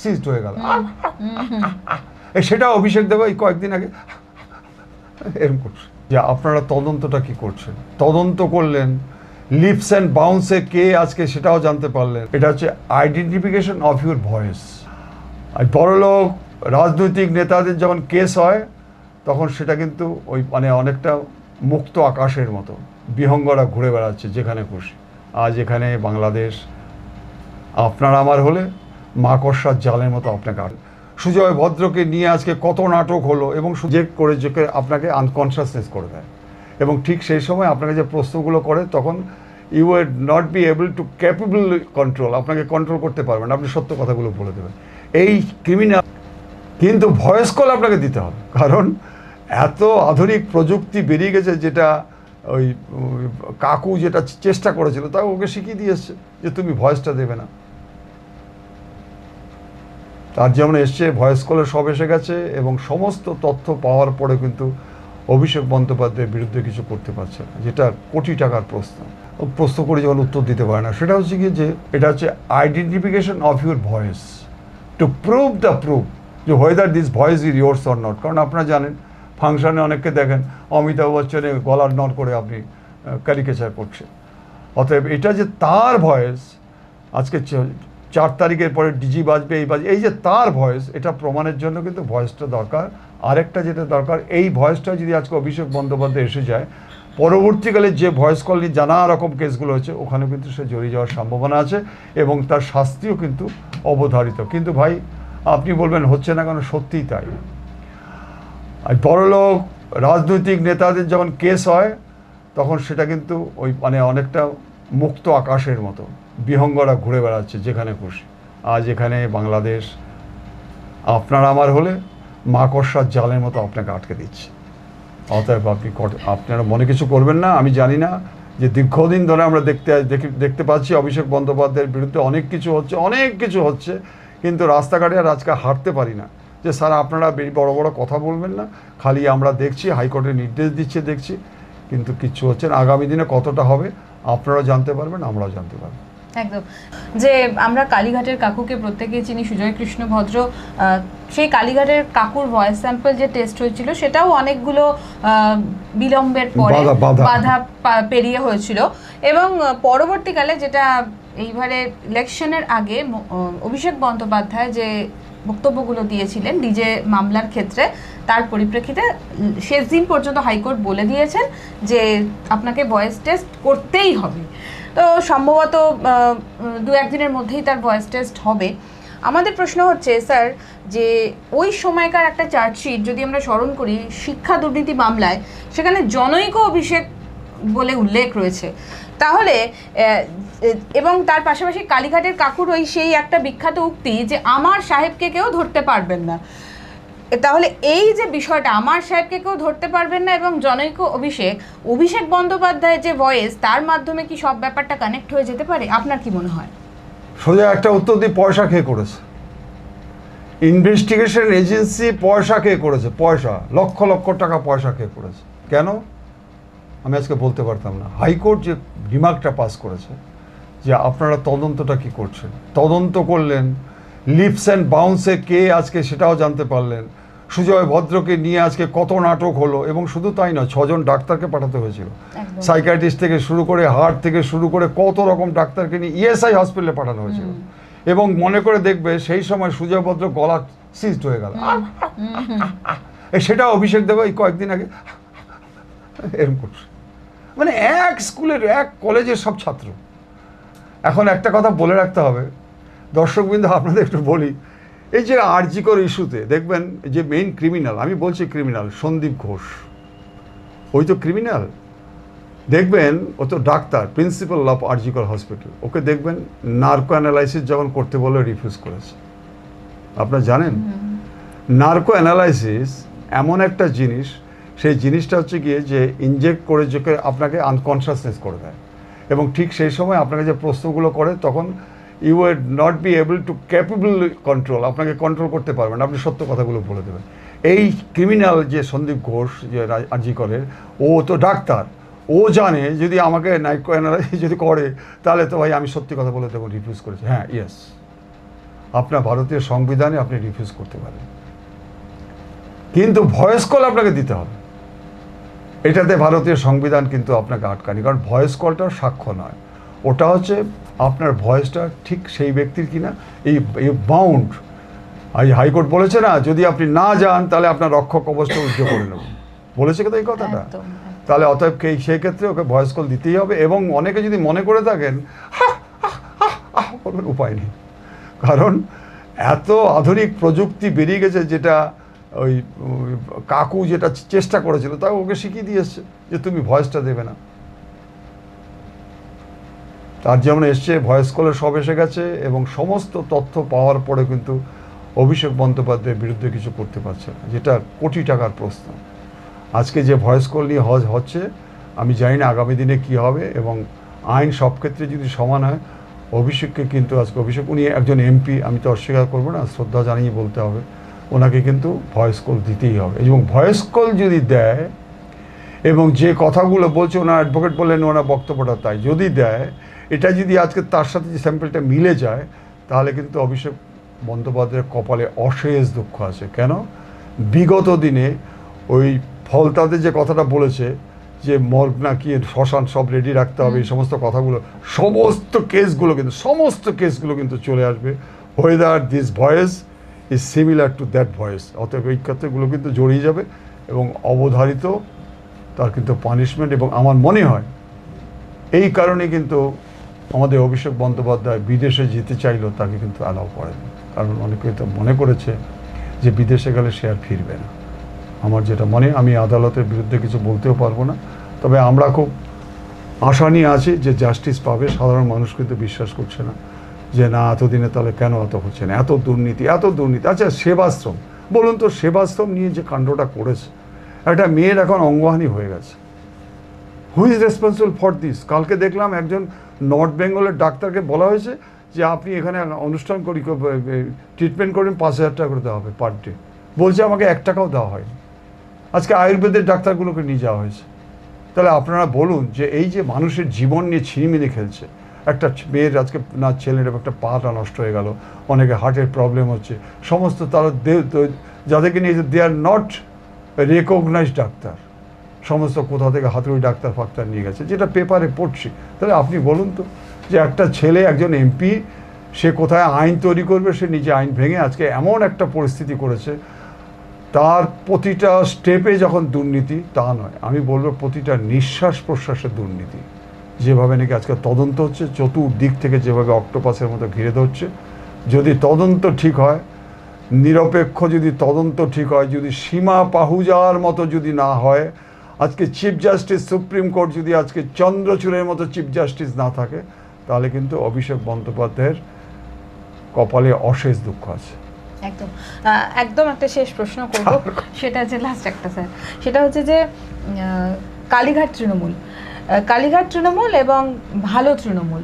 Ceased হয়ে গেল, সেটা অভিষেক দেব এই কয়েকদিন আগে এরকম করছে। যে আপনারা তদন্তটা কি করছেন, তদন্ত করলেন, লিপস অ্যান্ড বাউন্সে কে আজকে সেটাও জানতে পারলেন। এটা হচ্ছে আইডেন্টিফিকেশন অফ ইউর ভয়েস। আর বড়লোক রাজনৈতিক নেতাদের যখন কেস হয় তখন সেটা কিন্তু ওই অনেকটা মুক্ত আকাশের মতো, বিহঙ্গরা ঘুরে বেড়াচ্ছে যেখানে খুশি। আজ এখানে বাংলাদেশ আপনার আমার হলে মাকড়সার জালের মতো আপনাকে সুজয় ভদ্রকে নিয়ে আজকে কত নাটক হলো এবং সুজেক করে যে আপনাকে আনকনসিয়াসনেস করে দেয়, এবং ঠিক সেই সময় আপনাকে যে প্রশ্নগুলো করে তখন you will not be able to capable control, আপনাকে কন্ট্রোল করতে পারবেন, আপনি সত্য কথাগুলো বলে দেবেন। এই ক্রিমিনাল কিন্তু ভয়েস কল আপনাকে দিতে হবে, কারণ এত আধুনিক প্রযুক্তি বেরিয়ে গেছে, যেটা ওই কাকু যেটা চেষ্টা করেছিল তা ওকে শিখিয়ে দিয়েছে যে তুমি ভয়েসটা দেবে না। তার যেমন এসছে ভয়েস কলে সব এসে গেছে, এবং সমস্ত তথ্য পাওয়ার পরে কিন্তু অভিষেক বন্দ্যোপাধ্যায়ের বিরুদ্ধে কিছু করতে পারছে না, যেটা কোটি টাকার প্রশ্ন করে যখন উত্তর দিতে পারে না। সেটা হচ্ছে কি যে এটা হচ্ছে identification of your voice to prove the proof যে whether this voice is yours or not. কারণ আপনারা জানেন ফাংশনে অনেককে দেখেন অমিতাভ বচ্চনের গলার নড় করে আপনি ক্যারিকেচার করছেন, অতএব এটা যে তার ভয়েস, আজকে 4 তারিখের পরে ডিজি বাজবে, এই যে তার ভয়েস, এটা প্রমাণের জন্য কিন্তু ভয়েসটা দরকার। আরেকটা যেটা দরকার, এই ভয়েসটা যদি আজকে অভিষেক বন্দ্যোপাধ্যায় এসে যায়, পরবর্তীকালে যে ভয়েস কল নিয়ে নানা রকম কেসগুলো হচ্ছে ওখানে কিন্তু সে জড়িয়ে যাওয়ার সম্ভাবনা আছে, এবং তার শাস্তিও কিন্তু অবধারিত। কিন্তু ভাই আপনি বলবেন হচ্ছে না কেন, সত্যিই তাই। আর বড়লোক রাজনৈতিক নেতাদের যখন কেস হয় তখন সেটা কিন্তু ওই অনেকটা মুক্ত আকাশের মতো, বিহঙ্গরা ঘুরে বেড়াচ্ছে যেখানে খুশি। আজ এখানে বাংলাদেশ আপনার আমার হলে মাকড়সার জালের মতো আপনাকে আটকে দিচ্ছে। অতএব আপনারা মনে কিছু করবেন না। আমি জানি না যে দীর্ঘদিন ধরে আমরা দেখতে পাচ্ছি অভিষেক বন্দ্যোপাধ্যায়ের বিরুদ্ধে অনেক কিছু হচ্ছে, কিন্তু রাস্তাঘাটে আর আজকে হাঁটতে পারি না যে স্যার আপনারা বড় বড় কথা বলবেন না, খালি আমরা দেখছি, হাইকোর্টের নির্দেশ দিচ্ছে দেখছি, কিন্তু কিচ্ছু হচ্ছে না। আগামী দিনে কতটা হবে আপনারাও জানতে পারবেন, আমরাও জানতে পারবো। একদম, যে আমরা কালীঘাটের কাকুকে প্রত্যেকেই চিনি, সুজয় কৃষ্ণ ভদ্র, সেই কালীঘাটের কাকুর ভয়েস স্যাম্পল যে টেস্ট হয়েছিল সেটাও অনেকগুলো বিলম্বের পরে বাধা পেরিয়ে হয়েছিল, এবং পরবর্তীকালে যেটা এইবারে ইলেকশনের আগে অভিষেক বন্দ্যোপাধ্যায় যে বক্তব্যগুলো দিয়েছিলেন ডিজে মামলার ক্ষেত্রে, তার পরিপ্রেক্ষিতে শেষ দিন পর্যন্ত হাইকোর্ট বলে দিয়েছেন যে আপনাকে ভয়েস টেস্ট করতেই হবে। তো সম্ভবত 2-1 দিনের মধ্যেই তার ভয়েস টেস্ট হবে। আমাদের প্রশ্ন হচ্ছে স্যার, যে ওই সময়কার একটা চার্জশিট যদি আমরা স্মরণ করি শিক্ষা দুর্নীতি মামলায়, সেখানে জনৈক অভিষেক বলে উল্লেখ রয়েছে, তাহলে এবং তার পাশাপাশি কালীঘাটের কাকুর সেই একটা বিখ্যাত উক্তি যে আমার সাহেবকে কেউ ধরতে পারবেন না, তাহলে এই যে বিষয়টা আমার সাহেবকে কেউ ধরতে পারবেন না এবং জনৈক অভিষেক বন্দ্যোপাধ্যায়ের যে ভয়েস, তার মাধ্যমে কি সব ব্যাপারটা কানেক্ট হয়ে যেতে পারে? আপনার কি মনে হয়? সোজা একটা উত্তর দিয়ে, পয়সা খেয়ে করেছে। ইনভেস্টিগেশন এজেন্সি পয়সা খেয়ে করেছে, পয়সা, লক্ষ লক্ষ টাকা পয়সা খেয়ে করেছে। কেন আমি আজকে বলতে পারতাম না। হাইকোর্ট যে রিমার্কটা পাস করেছে যে আপনারা তদন্তটা কি করছেন, তদন্ত করলেন, লিপস অ্যান্ড বাউন্সে কে আজকে সেটাও জানতে পারলেন, সুজয় ভদ্রকে নিয়ে আজকে কত নাটক হলো, এবং শুধু তাই নয়, 6 জন ডাক্তারকে পাঠাতে হয়েছিল, সাইকিয়াট্রিস্ট থেকে শুরু করে হার্ট থেকে শুরু করে কত রকম ডাক্তারকে নিয়ে ইএসআই হসপিটালে পাঠানো হয়েছিল, এবং মনে করে দেখবে সেই সময় সুজয় ভদ্র গলা সিজড হয়ে গেল, সেটা অভিষেক দেব এই কয়েকদিন আগে এরকম করছে। এক স্কুলের এক কলেজের সব ছাত্র। এখন একটা কথা বলে রাখতে হবে দর্শকবৃন্দ, আপনাদের একটু বলি, এই যে আরজিকর ইস্যুতে দেখবেন যে মেইন ক্রিমিনাল, আমি বলছি ক্রিমিনাল, সন্দীপ ঘোষ, ওই তো ক্রিমিনাল। দেখবেন ও তো doctor, principal of RG Kar hospital, ওকে দেখবেন নার্কো অ্যানালাইসিস যখন করতে বলে রিফিউজ করেছে। আপনারা জানেন নার্কো অ্যানালাইসিস এমন একটা জিনিস, সেই জিনিসটা হচ্ছে গিয়ে যে ইনজেক্ট করে যে আপনাকে আনকনসিয়াসনেস করে দেয়, এবং ঠিক সেই সময় আপনাকে যে প্রশ্নগুলো করে তখন you will not be able to capable control, আপনাকে কন্ট্রোল করতে পারবেন, আপনি সত্য কথাগুলো বলে দেবেন। এই ক্রিমিনাল যে সন্দীপ ঘোষ যে আরজিকরের, ও তো ডাক্তার, ও জানে যদি আমাকে নাইকো অ্যানালাইসিস যদি করে তাহলে তো ভাই আমি সত্যি কথা বলে দেবো রিফিউজ করেছি। হ্যাঁ, ইয়েস, আপনার ভারতীয় সংবিধানে আপনি রিফিউজ করতে পারেন, কিন্তু ভয়েস কল আপনাকে দিতে হবে। এটাতে ভারতীয় সংবিধান কিন্তু আপনাকে আটকানি, কারণ ভয়েস কলটা সাক্ষ্য নয়, ওটা হচ্ছে আপনার ভয়েসটা ঠিক সেই ব্যক্তির কিনা এই বাউন্ড। হাইকোর্ট বলেছে না, যদি আপনি না যান তাহলে আপনার রক্ষক কবচটা উজ্জ্বল করে নেব, বলেছে কিন্তু এই কথাটা। তাহলে অতএব সেই ক্ষেত্রে ওকে ভয়েস কল দিতেই হবে। এবং অনেকে যদি মনে করে থাকেন বলবেন, উপায় নেই, কারণ এত আধুনিক প্রযুক্তি বেরিয়ে গেছে, যেটা ওই কাকু যেটা চেষ্টা করেছিল তা ওকে শিখিয়ে দিয়েছে যে তুমি ভয়েসটা দেবে না। তার যেমন এসছে ভয়েস কলে সব এসে গেছে, এবং সমস্ত তথ্য পাওয়ার পরে কিন্তু অভিষেক বন্দ্যোপাধ্যায়ের বিরুদ্ধে কিছু করতে পারছে না, যেটা কোটি টাকার প্রশ্ন। আজকে যে ভয়েস কল নিয়ে হচ্ছে, আমি জানি না আগামী দিনে কি হবে, এবং আইন সব ক্ষেত্রে যদি সমান হয়, অভিষেককে কিন্তু আজকে উনি একজন এমপি, আমি তো অস্বীকার করবো না, শ্রদ্ধা জানিয়ে বলতে হবে, ওনাকে কিন্তু ভয়েস কল দিতেই হবে। এবং ভয়েস কল যদি দেয়, এবং যে কথাগুলো বলছে ওনার অ্যাডভোকেট বললেন ওনার বক্তব্যটা তাই, যদি দেয়, এটা যদি আজকে তার সাথে যে স্যাম্পলটা মিলে যায়, তাহলে কিন্তু অভিষেক বন্দ্যোপাধ্যায়ের কপালে অশেষ দুঃখ আছে। কেন? বিগত দিনে ওই ফলতাতে যে কথাটা বলেছে যে মর্গ না কি শ্মশান সব রেডি রাখতে হবে, এই সমস্ত কথাগুলো, সমস্ত কেসগুলো কিন্তু চলে আসবে, whether this voice is similar to that voice. অতএব এই ক্ষেত্রগুলো কিন্তু জড়িয়ে যাবে, এবং অবধারিত তার কিন্তু পানিশমেন্ট। এবং আমার মনে হয় এই কারণে কিন্তু আমাদের অভিষেক বন্দ্যোপাধ্যায় বিদেশে যেতে চাইলেও তাকে কিন্তু অ্যালাউ করেনি, কারণ অনেকে তো মনে করেছে যে বিদেশে গেলে সে আর ফিরবে না। আমার যেটা আমি আদালতের বিরুদ্ধে কিছু বলতেও পারবো না, তবে আমরা খুব আশা নিয়ে আছি যে জাস্টিস পাবে। সাধারণ মানুষ কিন্তু বিশ্বাস করছে না যে না, এতদিনে তাহলে কেন এত হচ্ছে না, এত দুর্নীতি। আচ্ছা, সেবাশ্রম বলুন তো, সেবাশ্রম নিয়ে যে কাণ্ডটা করেছে, একটা মেয়ের এখন অঙ্গহানি হয়ে গেছে, who is responsible for this? কালকে দেখলাম একজন নর্থ বেঙ্গলের ডাক্তারকে বলা হয়েছে যে আপনি এখানে অনুষ্ঠান করি ট্রিটমেন্ট করবেন, 5,000 টাকা করে দেওয়া হবে পার ডে, বলছে আমাকে 1 টাকাও দেওয়া হয়নি। আজকে আয়ুর্বেদের ডাক্তারগুলোকে নিয়ে যাওয়া হয়েছে। তাহলে আপনারা বলুন যে এই যে মানুষের জীবন নিয়ে ছিনিমিনি খেলছে, একটা মেয়ের আজকে না ছেলের একটা পাটা নষ্ট হয়ে গেল, অনেকে হার্টের প্রবলেম হচ্ছে, সমস্ত তারা যাদেরকে নিয়ে দে আর নট রেকগনাইজড ডাক্তার, সমস্ত কোথা থেকে হাতুড়ি ডাক্তার ফাক্তার নিয়ে গেছে, যেটা পেপারে পড়ছি। তাহলে আপনি বলুন তো যে একটা ছেলে একজন এমপি, সে কোথায় আইন তৈরি করবে, সে নিজে আইন ভেঙে আজকে এমন একটা পরিস্থিতি করেছে, তার প্রতিটা স্টেপে যখন দুর্নীতি, তা নয়, আমি বলবো প্রতিটা নিঃশ্বাস প্রশ্বাসের দুর্নীতি। যেভাবে নাকি আজকে তদন্ত হচ্ছে, চতুর্দিক থেকে যেভাবে অক্টোপাসের মতো ঘিরে ধরছে, যদি তদন্ত ঠিক হয়, নিরপেক্ষ যদি তদন্ত ঠিক হয়, যদি সীমা পাহুজার মতো যদি না হয়, আজকে চিফ জাস্টিস সুপ্রিম কোর্ট যদি আজকে চন্দ্রচূড়ের মতো চিফ জাস্টিস না থাকে, তাহলে কিন্তু অভিষেক বন্দ্যোপাধ্যায়ের কপালে অশেষ দুঃখ আছে। একদম একটা শেষ প্রশ্ন করব, সেটা হচ্ছে লাস্ট একটা স্যার, সেটা হচ্ছে যে কালীঘাট তৃণমূল এবং ভালো তৃণমূল,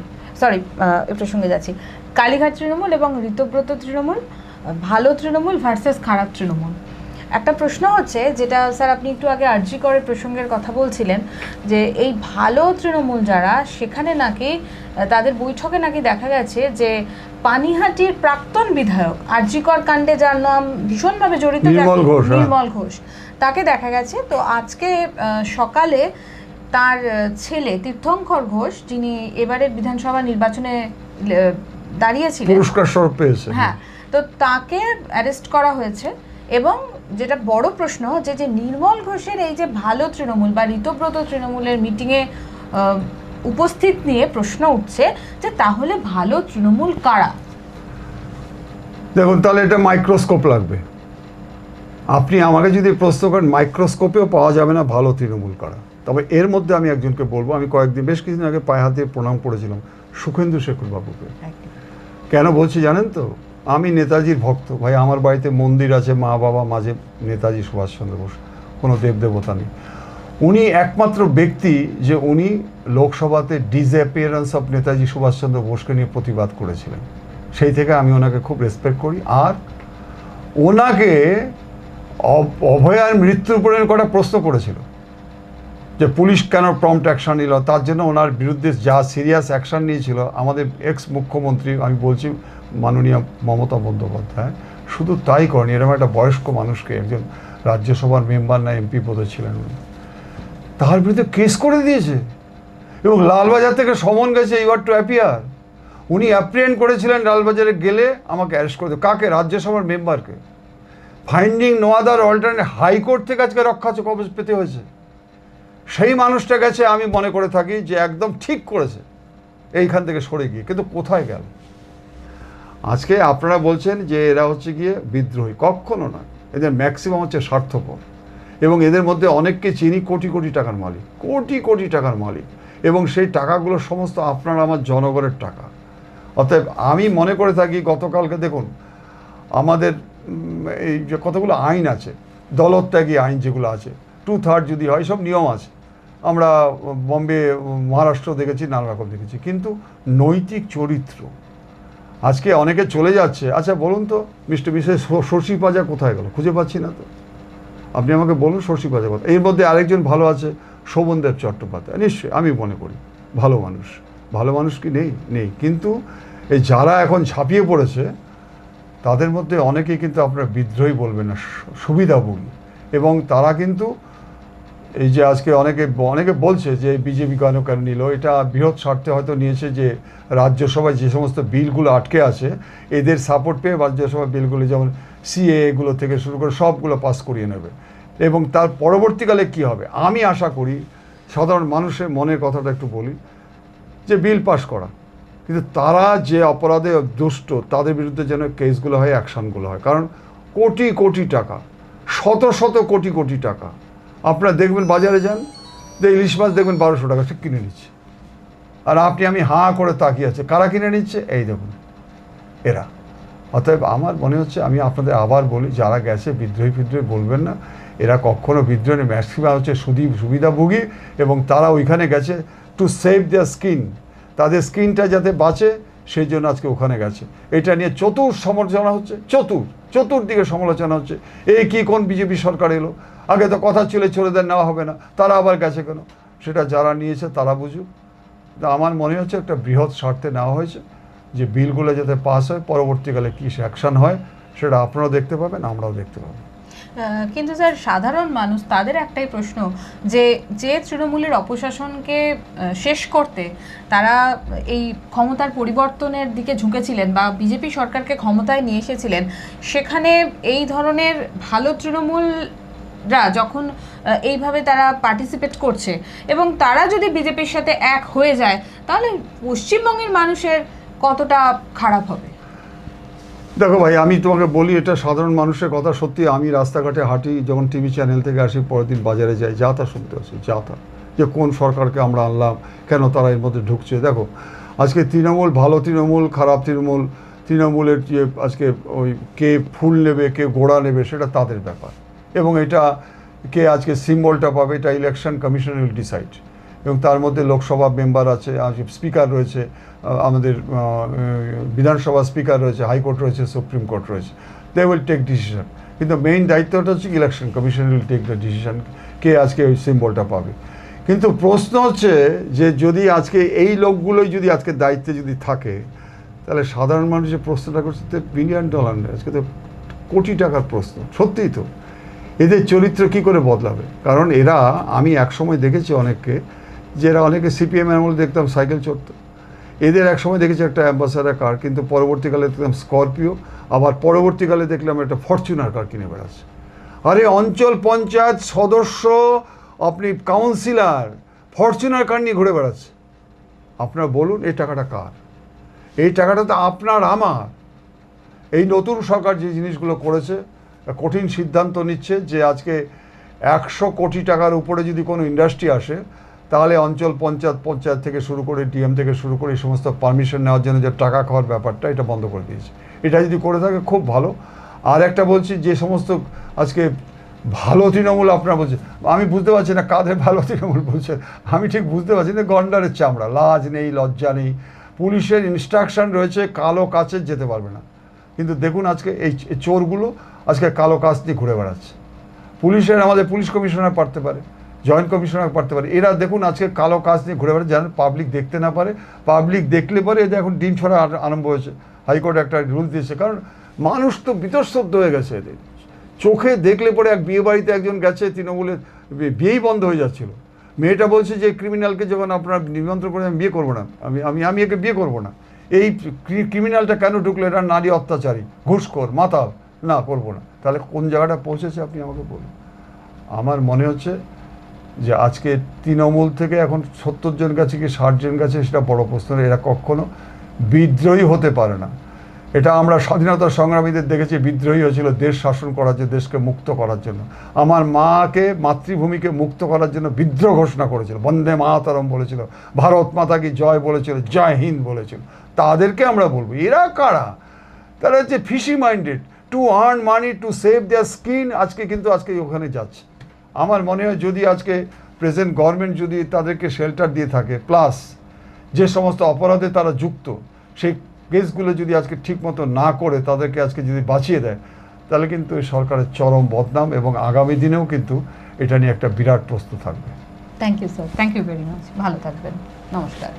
এ প্রসঙ্গে যাচ্ছি, কালীঘাট তৃণমূল এবং ঋতব্রত তৃণমূল, ভালো তৃণমূল ভার্সেস খারাপ তৃণমূল। একটা প্রশ্ন হচ্ছে, যেটা স্যার আপনি একটু আগে আরজি করের প্রসঙ্গের কথা বলছিলেন, যে এই ভালো তৃণমূল যারা, সেখানে নাকি তাদের বৈঠকে নাকি দেখা গেছে যে পানিহাটির প্রাক্তন বিধায়ক, আরজি কর কাণ্ডে যার নাম ভীষণভাবে জড়িত, নির্মল ঘোষ, তাকে দেখা গেছে। তো আজকে সকালে তার ছেলে তীর্থঙ্কর ঘোষ, যিনি এবারের বিধানসভা নির্বাচনে দাঁড়িয়েছিলেন, পুরস্কার স্বরূপ পেয়েছে, হ্যাঁ, তো তাকে অ্যারেস্ট করা হয়েছে। এবং যেটা বড় প্রশ্ন যে নির্মল ঘোষের এই যে ভালো তৃণমূল বা ঋতব্রত তৃণমূলের মিটিংয়ে উপস্থিত নিয়ে প্রশ্ন উঠছে যে তাহলে ভালো তৃণমূল কারা? দেখুন, তাহলে এটা মাইক্রোস্কোপ লাগবে। আপনি আমাকে যদি প্রশ্ন করেন, মাইক্রোস্কোপেও পাওয়া যাবে না ভালো তৃণমূল কারা। তবে এর মধ্যে আমি একজনকে বলবো, আমি বেশ কিছুদিন আগে পায়ে হাত দিয়ে প্রণাম করেছিলাম শুভেন্দু শেখর বাবুকে। কেন বলছি জানেন তো? আমি নেতাজির ভক্ত ভাই, আমার বাড়িতে মন্দির আছে, মা বাবা মাঝে নেতাজি সুভাষচন্দ্র বোস, কোনো দেবদেবতা নেই। উনি একমাত্র ব্যক্তি যে উনি লোকসভাতে ডিসঅ্যাপিয়ারেন্স অফ নেতাজি সুভাষচন্দ্র বোসকে নিয়ে প্রতিবাদ করেছিলেন। সেই থেকে আমি ওনাকে খুব রেসপেক্ট করি। আর ওনাকে অভয়ার মৃত্যুর উপরে কটা প্রশ্ন করেছিল, যে পুলিশ কেন প্রম্পট অ্যাকশন নিল, তার জন্য ওনার বিরুদ্ধে যা সিরিয়াস অ্যাকশন নিয়েছিল আমাদের এক্স মুখ্যমন্ত্রী, আমি বলছি মাননীয় মমতা বন্দ্যোপাধ্যায়, শুধু তাই করেনি, এরকম একটা বয়স্ক মানুষকে, একজন রাজ্যসভার মেম্বার না এমপি বোধহয় ছিলেন উনি, তার বিরুদ্ধে কেস করে দিয়েছে এবং লালবাজার থেকে সমন গেছে ইউ আর টু অ্যাপিয়ার। উনি অ্যাপ্রিহেন্ড করেছিলেন লালবাজারে গেলে আমাকে অ্যারেস্ট করে দেবে। কাকে? রাজ্যসভার মেম্বারকে। Finding no other alternate, high court থেকে আজকে রক্ষা কবচ পেতে হয়েছে। সেই মানুষটা গেছে, আমি মনে করে থাকি যে একদম ঠিক করেছে এইখান থেকে সরে গিয়ে, কিন্তু কোথায় গেল? আজকে আপনারা বলছেন যে এরা হচ্ছে গিয়ে বিদ্রোহী, কখনো না, এদের ম্যাক্সিমাম হচ্ছে স্বার্থপর এবং এদের মধ্যে অনেককে চিনি কোটি কোটি টাকার মালিক, কোটি কোটি টাকার মালিক, এবং সেই টাকাগুলো সমস্ত আপনার আমার জনগণের টাকা। অতএব আমি মনে করে থাকি, গতকালকে দেখুন আমাদের এই যে কতগুলো আইন আছে, দলত্যাগী আইন যেগুলো আছে, 2/3 যদি হয়, সব নিয়ম আছে, আমরা বম্বে মহারাষ্ট্র দেখেছি, নানা রকম দেখেছি, কিন্তু নৈতিক চরিত্র আজকে অনেকে চলে যাচ্ছে। আচ্ছা বলুন তো মিস্টার মিসেস শশী পাজা কোথায় গেল? খুঁজে পাচ্ছি না তো, আপনি আমাকে বলুন শশী পাজা কথা। এর মধ্যে আরেকজন ভালো আছে, শোভনদেব চট্টোপাধ্যায়, নিশ্চয়ই আমি মনে করি ভালো মানুষ। ভালো মানুষ কি নেই? নেই, কিন্তু এই যারা এখন ঝাঁপিয়ে পড়েছে তাদের মধ্যে অনেকেই কিন্তু আপনারা বিদ্রোহী বলবেন না, সুবিধাভোগী, এবং তারা কিন্তু এই যে আজকে অনেকে বলছে যে বিজেপি কেন নিল, এটা বৃহৎ স্বার্থে হয়তো নিয়েছে, যে রাজ্যসভায় যে সমস্ত বিলগুলো আটকে আছে এদের সাপোর্ট পেয়ে রাজ্যসভার বিলগুলো, যেমন সিএ এগুলো থেকে শুরু করে সবগুলো পাস করিয়ে নেবে, এবং তার পরবর্তীকালে কি হবে আমি আশা করি, সাধারণ মানুষের মনের কথাটা একটু বলি, যে বিল পাস করা, কিন্তু তারা যে অপরাধে দুষ্ট তাদের বিরুদ্ধে যেন কেসগুলো হয়, অ্যাকশনগুলো হয়, কারণ কোটি কোটি টাকা, শত শত কোটি কোটি টাকা, আপনারা দেখবেন বাজারে যান, যে ইলিশ মাছ দেখবেন 1200 টাকা সে কিনে নিচ্ছে, আর আমি হাঁ করে তাকিয়ে আছে, কারা কিনে নিচ্ছে? এই দেখুন এরা। অতএব আমার মনে হচ্ছে, আমি আপনাদের আবার বলি, যারা গেছে বিদ্রোহী বলবেন না, এরা কখনো বিদ্রোহী, ম্যাক্সিমাম হচ্ছে সুবিধাভোগী, এবং তারা ওইখানে গেছে টু সেভ দেয়ার স্কিন, তাদের স্কিনটা যাতে বাঁচে সেই জন্য আজকে ওখানে গেছে। এটা নিয়ে সমালোচনা হচ্ছে, চতুর্দিকে সমালোচনা হচ্ছে, এই কি কোন বিজেপি সরকার এলো, আগে তো কথা চলে নেওয়া হবে না, তারা আবার গেছে কেন? সেটা যারা নিয়েছে তারা বুঝুক। আমার মনে হচ্ছে একটা বৃহৎ স্বার্থে নেওয়া হয়েছে, যে বিলগুলো যাতে পাস হয়, পরবর্তীকালে কী অ্যাকশন হয় সেটা আপনারাও দেখতে পাবেন, আমরাও দেখতে পাবো। কিন্তু স্যার, সাধারণ মানুষ তাদের একটাই প্রশ্ন, যে তৃণমূলের অপশাসনকে শেষ করতে তারা এই ক্ষমতার পরিবর্তনের দিকে ঝুঁকেছিলেন বা বিজেপি সরকারকে ক্ষমতায় নিয়ে এসেছিলেন, সেখানে এই ধরনের ভালো তৃণমূলরা যখন এইভাবে তারা পার্টিসিপেট করছে এবং তারা যদি বিজেপির সাথে এক হয়ে যায়, তাহলে পশ্চিমবঙ্গের মানুষের কতটা খারাপ হবে? দেখো ভাই, আমি তোমাকে বলি, এটা সাধারণ মানুষের কথা। সত্যি আমি রাস্তাঘাটে হাঁটি, যখন টিভি চ্যানেল থেকে আসি, পরের দিন বাজারে যাই, যা তা শুনতে আসি, যা তা, যে কোন সরকারকে আমরা আনলাম, কেন তারা এর মধ্যে ঢুকছে। দেখো আজকে তৃণমূল, ভালো তৃণমূল, খারাপ তৃণমূল, তৃণমূলের যে আজকে ওই কে ফুল নেবে কে গোড়া নেবে সেটা তাদের ব্যাপার, এবং এটা কে আজকে সিম্বলটা পাবে এটা ইলেকশন কমিশন উইল ডিসাইড, এবং তার মধ্যে লোকসভা মেম্বার আছে, স্পিকার রয়েছে, আমাদের বিধানসভা স্পিকার রয়েছে, হাইকোর্ট রয়েছে, সুপ্রিম কোর্ট রয়েছে, দে উইল টেক ডিসিশন, কিন্তু মেইন দায়িত্বটা হচ্ছে election commission will take the decision কে আজকে ওই সিম্বলটা পাবে। কিন্তু প্রশ্ন হচ্ছে যে যদি আজকে এই লোকগুলোই যদি আজকে দায়িত্বে যদি থাকে, তাহলে সাধারণ মানুষ যে প্রশ্নটা করছে $1 বিলিয়ন, আজকে তো কোটি টাকার প্রশ্ন। সত্যিই তো এদের চরিত্র কি করে বদলাবে? কারণ এরা, আমি একসময় দেখেছি অনেককে, যে এরা অনেকে সিপিএমের আমল দেখতাম সাইকেল চড়ত, এদের একসময় দেখেছি একটা অ্যাম্বাসাডার কার, কিন্তু পরবর্তীকালে দেখলাম স্করপিও, আবার পরবর্তীকালে দেখলাম একটা ফরচুনার কার কিনে বেড়াচ্ছে। আরে অঞ্চল পঞ্চায়েত সদস্য, আপনি কাউন্সিলর, ফরচুনার কার নিয়ে ঘুরে বেড়াচ্ছে। আপনারা বলুন এই টাকাটা কার? এই টাকাটা তো আপনার আমার। এই নতুন সরকার যে জিনিসগুলো করেছে, কঠিন সিদ্ধান্ত নিচ্ছে যে আজকে 100 কোটি টাকার উপরে যদি কোনো ইন্ডাস্ট্রি আসে, তাহলে অঞ্চল পঞ্চায়েত থেকে শুরু করে ডিএম থেকে শুরু করে এই সমস্ত পারমিশন নেওয়ার জন্য যে টাকা খাওয়ার ব্যাপারটা, এটা বন্ধ করে দিয়েছে। এটা যদি করে থাকে খুব ভালো। আর একটা বলছি, যে সমস্ত আজকে ভালো তৃণমূল আপনারা বলছেন, আমি বুঝতে পারছি না কাদের ভালো তৃণমূল বলছেন, আমি ঠিক বুঝতে পারছি না। গন্ডারের চামড়া, লাজ নেই, লজ্জা নেই, পুলিশের ইনস্ট্রাকশন রয়েছে কালো কাচে যেতে পারবে না, কিন্তু দেখুন আজকে এই চোরগুলো আজকে কালো কাজ নিয়ে ঘুরে বেড়াচ্ছে। আমাদের পুলিশ কমিশনার পারতে পারে, জয়েন্ট কমিশনার পারতে পারে। এরা দেখুন আজকে কালো কাজ নিয়ে ঘুরে বেড়াচ্ছে, যেন পাবলিক দেখতে না পারে, পাবলিক দেখলে পরে এদের এখন ডিম ছড়া আরম্ভ হয়েছে। হাইকোর্ট একটা রুল দিয়েছে, কারণ মানুষ তো বিতস্তব্ধ হয়ে গেছে এদের। চোখে দেখলে পরে এক বিয়ে বাড়িতে একজন গেছে, তৃণমূলের বিয়েই বন্ধ হয়ে যাচ্ছিল। মেয়েটা বলছে যে ক্রিমিনালকে যখন আপনারা নিমন্ত্রণ করে আমি বিয়ে করবো না, আমি একে বিয়ে করবো না। এই ক্রিমিনালটা কেন ঢুকলো? এটা নারী অত্যাচারী, ঘুষখোর, মাতাল, না করবো না। তাহলে কোন জায়গাটা পৌঁছেছে আপনি আমাকে বলুন। আমার মনে হচ্ছে যে আজকে তৃণমূল থেকে এখন 70 জন গেছে কি 60 জন গেছে, সেটা বড় প্রশ্ন। এরা কখনো বিদ্রোহী হতে পারে না। এটা আমরা স্বাধীনতা সংগ্রামীদের দেখেছি, বিদ্রোহী হয়েছিল দেশ শাসন করার জন্য, দেশকে মুক্ত করার জন্য। আমার মাকে, মাতৃভূমিকে মুক্ত করার জন্য বিদ্রোহ ঘোষণা করেছিল, বন্দে মাতরম বলেছিল, ভারত মাতা কি জয় বলেছিল, জয় হিন্দ বলেছিল। তাদেরকে আমরা বলবো এরা কারা? তারা হচ্ছে fishy minded, to earn money, to save their skin. আজকে ওখানে যাচ্ছে। আমার মনে হয় যদি আজকে প্রেজেন্ট গভর্নমেন্ট যদি তাদেরকে শেল্টার দিয়ে থাকে, প্লাস যে সমস্ত অপরাধে তারা যুক্ত, সেই কেসগুলো যদি আজকে ঠিকমতো না করে তাদেরকে আজকে যদি বাঁচিয়ে দেয়, তাহলে কিন্তু এই সরকারের চরম বদনাম, এবং আগামী দিনেও কিন্তু এটা নিয়ে একটা বিরাট প্রশ্ন থাকবে। Thank you sir, thank you very much, ভালো থাকবেন, নমস্কার।